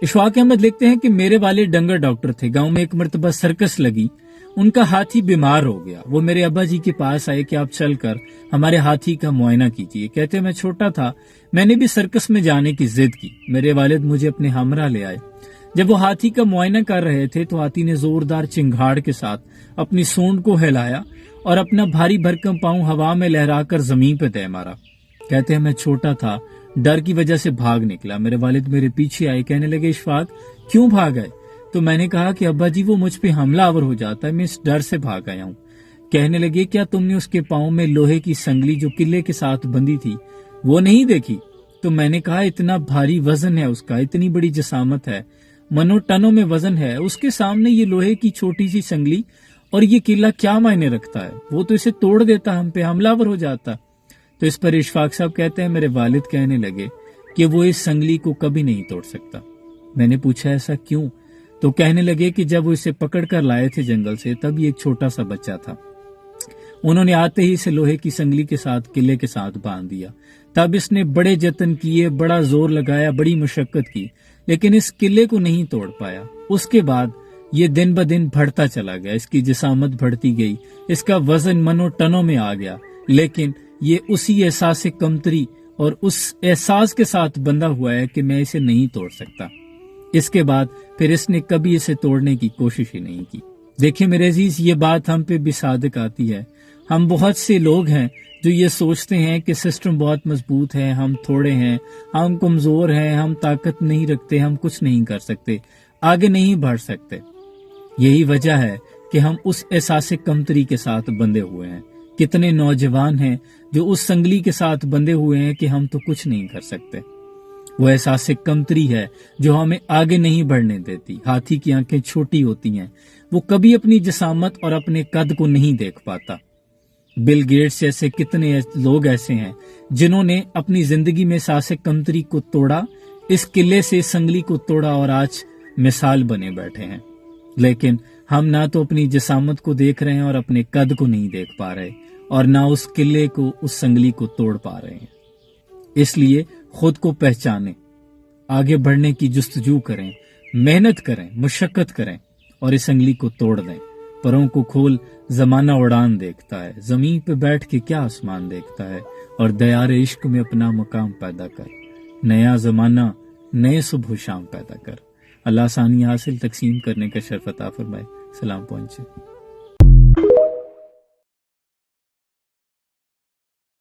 इशफाक अहमद लिखते हैं कि मेरे वालिद डंगर डॉक्टर थे। गांव में एक मर्तबा सर्कस लगी, उनका हाथी बीमार हो गया। वो मेरे अब्बा जी के पास आए कि आप चलकर हमारे हाथी का मुआयना कीजिए। कहते मैं छोटा था, मैंने भी सर्कस में जाने की जिद की। मेरे वालिद मुझे अपने हमरा ले आए। जब वो हाथी का मुआयना कर रहे थे तो हाथी ने जोरदार चिंगाड़ के साथ अपनी सूंड को हिलाया और अपना भारी भरकम पांव हवा में लहराकर जमीन पे दे मारा। कहते हैं मैं छोटा था, डर की वजह से भाग निकला। मेरे वालिद मेरे पीछे आए, कहने लगे इशफाक क्यों भाग आए? तो मैंने कहा कि अब्बा जी वो मुझ पे हमलावर हो जाता है, मैं इस डर से भाग आया हूँ। कहने लगे क्या तुमने उसके पाँव में लोहे की संगली जो किले के साथ बंधी थी वो नहीं देखी? तो मैंने कहा इतना भारी वजन है उसका, इतनी बड़ी जसामत है, मनो टनों में वजन है, उसके सामने ये लोहे की छोटी सी संगली और ये किला क्या मायने रखता है? वो तो इसे तोड़ देता, हम पे हमलावर हो जाता। तो इस पर इशफाक साहब कहते हैं मेरे वालिद कहने लगे कि वो इस संगली को कभी नहीं तोड़ सकता। मैंने पूछा ऐसा क्यों? तो कहने लगे कि जब वो इसे पकड़ कर लाए थे जंगल से तब ये एक छोटा सा बच्चा था। उन्होंने आते ही इसे लोहे की संगली के साथ किले के साथ बांध दिया। तब इसने बड़े जतन किए, बड़ा जोर लगाया, बड़ी मुशक्कत की, लेकिन इस किले को नहीं तोड़ पाया। उसके बाद ये दिन ब दिन बढ़ता चला गया, इसकी जिसामत बढ़ती गई, इसका वजन मनो टनों में आ गया, लेकिन ये उसी एहसास कमतरी और उस एहसास के साथ बंधा हुआ है कि मैं इसे नहीं तोड़ सकता। इसके बाद फिर इसने कभी इसे तोड़ने की कोशिश ही नहीं की। देखिए मेरे अजीज, ये बात हम पे भी सादिक आती है। हम बहुत से लोग हैं जो ये सोचते हैं कि सिस्टम बहुत मजबूत है, हम थोड़े हैं, हम कमजोर हैं, हम ताकत नहीं रखते, हम कुछ नहीं कर सकते, आगे नहीं बढ़ सकते। यही वजह है कि हम उस एहसास कमतरी के साथ बंधे हुए हैं। कितने नौजवान हैं जो उस संगली के साथ बंधे हुए हैं कि हम तो कुछ नहीं कर सकते। वो एहसास कमतरी है जो हमें आगे नहीं बढ़ने देती। हाथी की आंखें छोटी होती हैं, वो कभी अपनी जसामत और अपने कद को नहीं देख पाता। बिल गेट्स जैसे कितने लोग ऐसे हैं जिन्होंने अपनी जिंदगी में एहसास कमतरी को तोड़ा, इस किले से संगली को तोड़ा और आज मिसाल बने बैठे हैं। लेकिन हम ना तो अपनी जसामत को देख रहे हैं और अपने कद को नहीं देख पा रहे, और ना उस किले को, उस संगली को तोड़ पा रहे हैं। इसलिए खुद को पहचानें, आगे बढ़ने की जुस्तजू करें, मेहनत करें, मुशक्कत करें और इस संगली को तोड़ दें। परों को खोल जमाना उड़ान देखता है, जमीन पे बैठ के क्या आसमान देखता है, और दयार इश्क में अपना मकाम पैदा कर। नया जमाना, नए सुबह शाम पैदा कर। अल्लाह आसानी हासिल तकसीम करने का शर्फ अता फरमाए। सलाम पहुंचे।